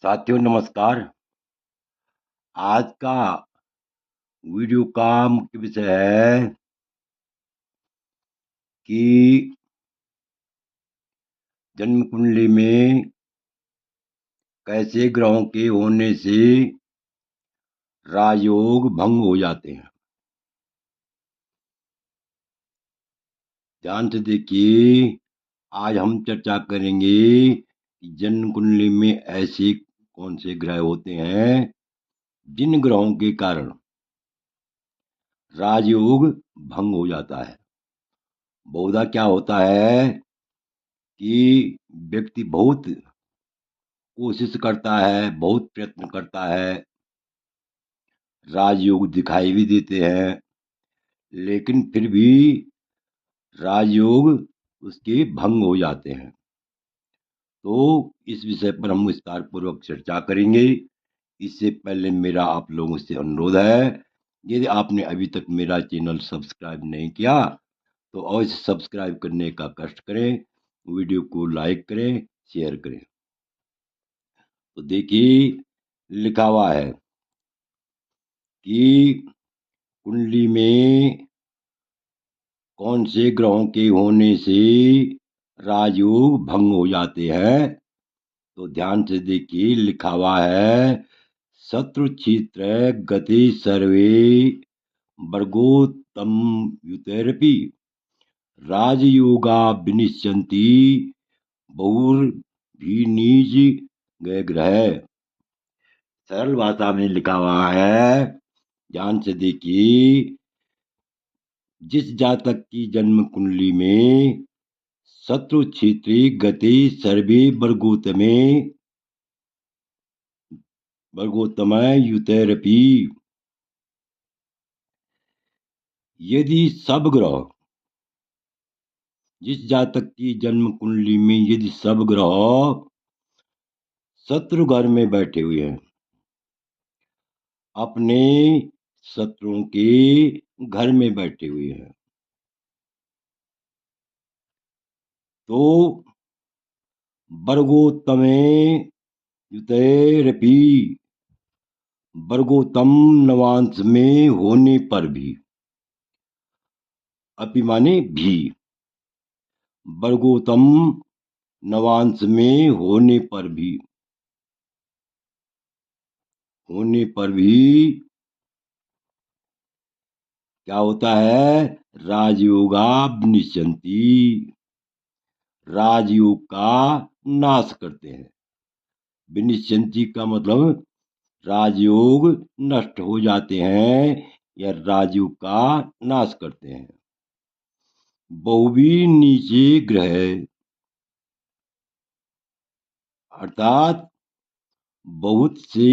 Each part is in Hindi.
साथियों नमस्कार। आज का वीडियो का मुख्य विषय है कि जन्म कुंडली में कैसे ग्रहों के होने से राजयोग भंग हो जाते हैं। ध्यान से देखिए, आज हम चर्चा करेंगे कि जन्म कुंडली में ऐसे कौन से ग्रह होते हैं जिन ग्रहों के कारण राजयोग भंग हो जाता है। बहुधा क्या होता है कि व्यक्ति बहुत कोशिश करता है, बहुत प्रयत्न करता है, राजयोग दिखाई भी देते हैं, लेकिन फिर भी राजयोग उसके भंग हो जाते हैं। तो इस विषय पर हम विस्तार पूर्वक चर्चा करेंगे। इससे पहले मेरा आप लोगों से अनुरोध है, यदि आपने अभी तक मेरा चैनल सब्सक्राइब नहीं किया तो अवश्य सब्सक्राइब करने का कष्ट करें, वीडियो को लाइक करें, शेयर करें। तो देखिए, लिखा हुआ है कि कुंडली में कौन से ग्रहों के होने से राजयोग भंग हो जाते हैं। तो ध्यान से देखिए, लिखा हुआ है शत्रु क्षेत्र गति सर्वे वर्गोत्तम युतेरपि राजयोगा विनिश्यन्ति बहुर्भी नीच गए ग्रह। सरल भाषा में लिखा हुआ है, ध्यान से देखिए, जिस जातक की जन्म कुंडली में शत्रु क्षेत्री गति सर्वे वर्गोत्तम युतेरपि, यदि सब ग्रह, जिस जातक की जन्म कुंडली में यदि सब ग्रह शत्रु घर में बैठे हुए हैं, अपने शत्रुओं के घर में बैठे हुए हैं, तो वर्गोत्तमे युतेरपि, वर्गोत्तम नवांश में होने पर भी, अपि माने भी, वर्गोत्तम नवांश में होने पर भी क्या होता है, राजयोगा विनिश्यन्ति, राजयोग का नाश करते हैं। विनिश्यन्ति का मतलब राजयोग नष्ट हो जाते हैं या राजयोग का नाश करते हैं। बहुवी नीचे ग्रह, अर्थात बहुत से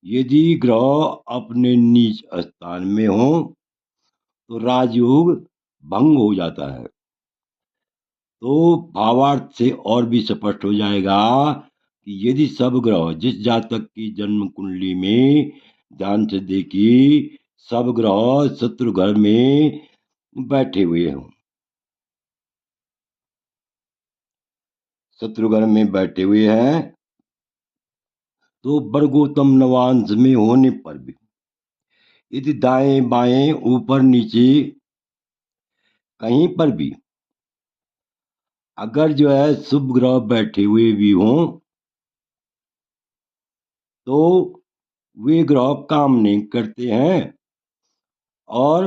यदि ग्रह अपने नीच स्थान में हो तो राजयोग भंग हो जाता है। तो भावार्थ से और भी स्पष्ट हो जाएगा कि यदि सब ग्रह, जिस जातक की जन्म कुंडली में, ध्यान से देखिए, सब ग्रह शत्रु घर में बैठे हुए हों, शत्रु घर में बैठे हुए हैं, तो वर्गोत्तम नवांश में होने पर भी, यदि दाएं बाएं ऊपर नीचे कहीं पर भी अगर जो है शुभ ग्रह बैठे हुए भी हों तो वे ग्रह काम नहीं करते हैं और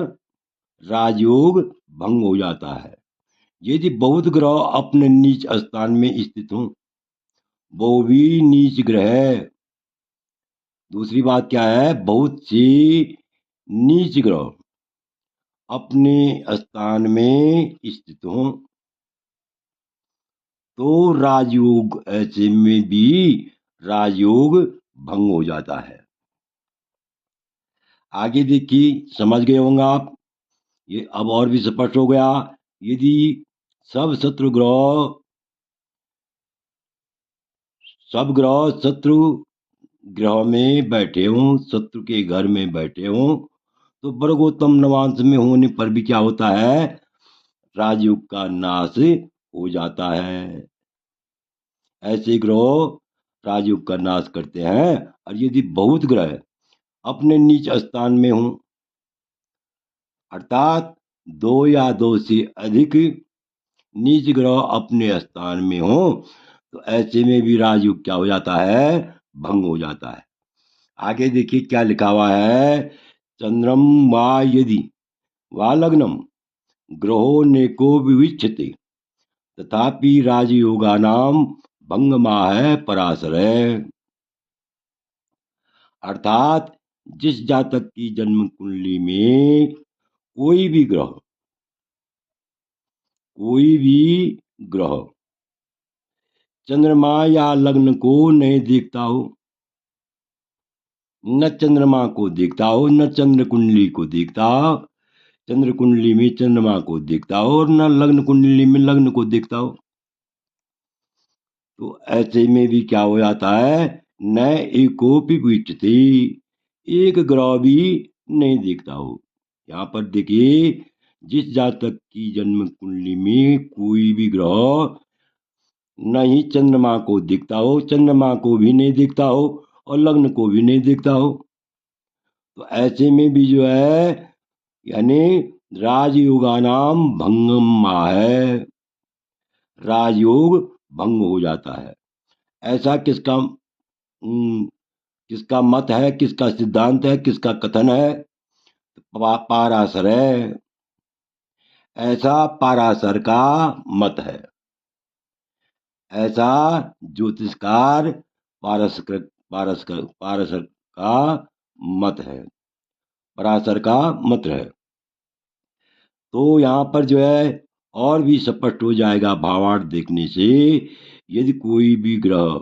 राजयोग भंग हो जाता है। यदि बहुत ग्रह अपने नीच स्थान में स्थित हों, वो भी नीच ग्रह। दूसरी बात क्या है, बहुत सी नीच ग्रह अपने स्थान में स्थित हों तो राजयोग, ऐसे में भी राजयोग भंग हो जाता है। आगे देखिए, समझ गए होंगे आप, ये अब और भी स्पष्ट हो गया। यदि सब ग्रह शत्रु ग्रह में बैठे हों, शत्रु के घर में बैठे हों, तो वर्गोत्तम नवांश में होने पर भी क्या होता है, राजयोग का नाश हो जाता है। ऐसे ग्रह राजयोग का नाश करते हैं। और यदि बहुत ग्रह अपने नीच स्थान में हों, अर्थात दो या दो से अधिक नीच ग्रह अपने स्थान में हो, तो ऐसे में भी राजयोग क्या हो जाता है, भंग हो जाता है। आगे देखिए क्या लिखा हुआ है, चंद्रम वा यदि वा लग्नम ग्रहो नेको विविच्छते तथापि राजयोगा नाम भंगमा है पराशर है। अर्थात जिस जातक की जन्म कुंडली में कोई भी ग्रह चंद्रमा या लग्न को नहीं देखता हो, न चंद्रमा को देखता हो, न चंद्र कुंडली को देखता हो, चंद्र कुंडली में चंद्रमा को देखता हो, और न लग्न कुंडली में लग्न को देखता हो, तो ऐसे में भी क्या हो जाता है, न एकोपि विचते, एक ग्रह भी नहीं देखता हो। यहाँ पर देखिए, जिस जातक की जन्म कुंडली में कोई भी ग्रह न ही चंद्रमा को दिखता हो, चंद्रमा को भी नहीं दिखता हो, और लग्न को भी नहीं दिखता हो, तो ऐसे में भी जो है यानी राजयोगानाम भंगम है, राजयोग भंग हो जाता है। ऐसा किसका मत है, किसका सिद्धांत है, किसका कथन है, पाराशर है। ऐसा पाराशर का मत है, ऐसा ज्योतिषकार पाराशर का मत है, पराशर का मत है। तो यहाँ पर जो है और भी स्पष्ट हो जाएगा भावार्थ देखने से, यदि कोई भी ग्रह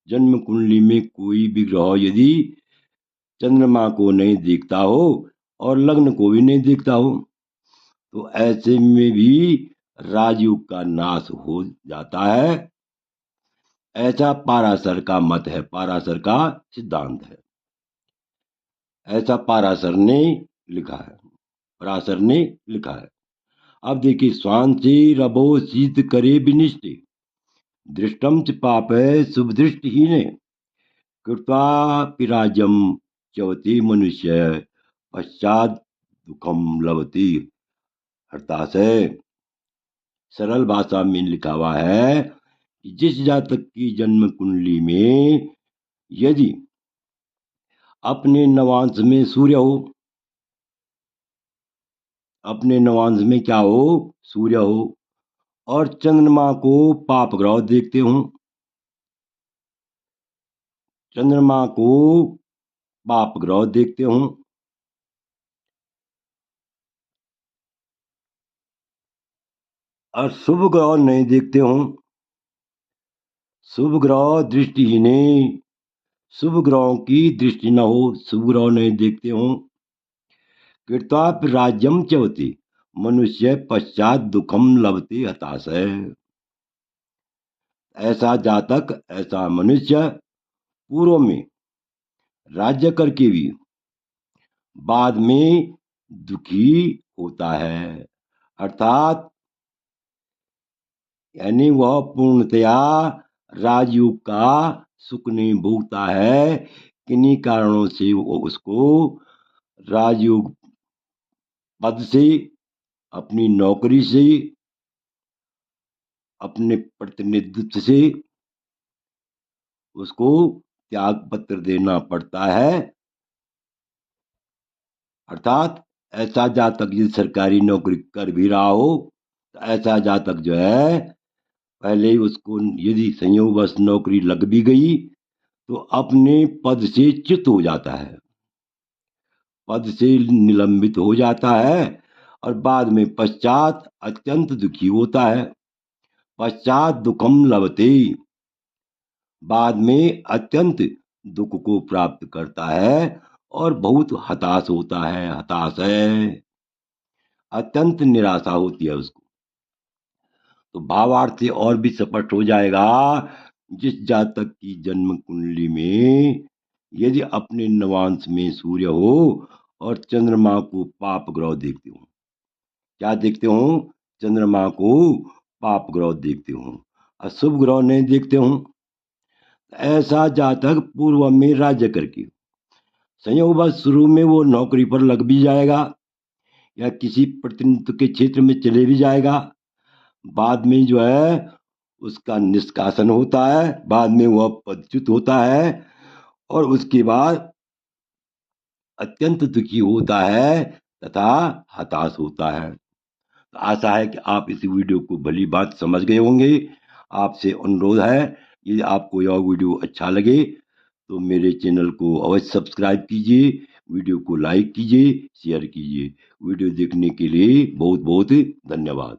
जन्म कुंडली में कोई भी ग्रह यदि चंद्रमा को नहीं देखता हो और लग्न को भी नहीं देखता हो, तो ऐसे में भी राजयोग का नाश हो जाता है। ऐसा पाराशर का मत है, पाराशर का सिद्धांत है, ऐसा पाराशर ने लिखा है, पराशर ने लिखा है। अब देखिए, स्वांति रबो शीत करे विनिष्टे दृष्टम च पाप है शुभ दृष्टिहीने कृत्वा पिराजम चवती मनुष्य पश्चात दुखम लवती। हरताश है, सरल भाषा में लिखा हुआ है कि जिस जातक की जन्म कुंडली में यदि अपने नवांश में सूर्य हो, अपने नवांश में क्या हो, सूर्य हो, और चंद्रमा को पाप ग्रह देखते हो, चंद्रमा को पाप ग्रह देखते हो, और शुभ ग्रह नहीं देखते हो, शुभ ग्रह दृष्टिहीन, शुभ ग्रहों की दृष्टि न हो, शुभ ग्रह नहीं देखते हो, कृताप राज्यम चवती मनुष्य पश्चात दुखम लभते हताश है। ऐसा जातक, ऐसा मनुष्य पूर्व में राज्य करके भी बाद में दुखी होता है। अर्थात यानी वह पूर्णतया राजयोग का सुख नहीं भोगता है, किन्हीं कारणों से वो उसको राजयोग पद से, अपनी नौकरी से, अपने प्रतिनिधित्व से उसको त्याग पत्र देना पड़ता है। अर्थात ऐसा जातक यदि सरकारी नौकरी कर भी रहा हो, तो ऐसा जातक जो है पहले ही उसको यदि संयोगवश नौकरी लग भी गई तो अपने पद से च्युत हो जाता है, पद से निलंबित हो जाता है, और बाद में पश्चात अत्यंत दुखी होता है। पश्चात दुखम लभते, बाद में अत्यंत दुख को प्राप्त करता है और बहुत हताश होता है, हताश है, अत्यंत निराशा होती है उसको। तो भावार्थ से और भी स्पष्ट हो जाएगा, जिस जातक की जन्म कुंडली में यदि अपने नवांश में सूर्य हो और चंद्रमा को पाप ग्रह देखते हो, क्या देखते हो, चंद्रमा को पाप ग्रह देखते हो, अशुभ ग्रह नहीं देखते हो, ऐसा जातक पूर्व में राज्य करके संयोगवश शुरू में वो नौकरी पर लग भी जाएगा या किसी प्रतिनिधित्व के क्षेत्र में चले भी जाएगा। बाद में जो है उसका निष्कासन होता है, बाद में वह पदच्युत होता है और उसके बाद अत्यंत दुखी होता है तथा हताश होता है। तो आशा है कि आप इस वीडियो को भली बात समझ गए होंगे। आपसे अनुरोध है, यदि आपको यह वीडियो अच्छा लगे तो मेरे चैनल को अवश्य सब्सक्राइब कीजिए, वीडियो को लाइक कीजिए, शेयर कीजिए। वीडियो देखने के लिए बहुत बहुत धन्यवाद।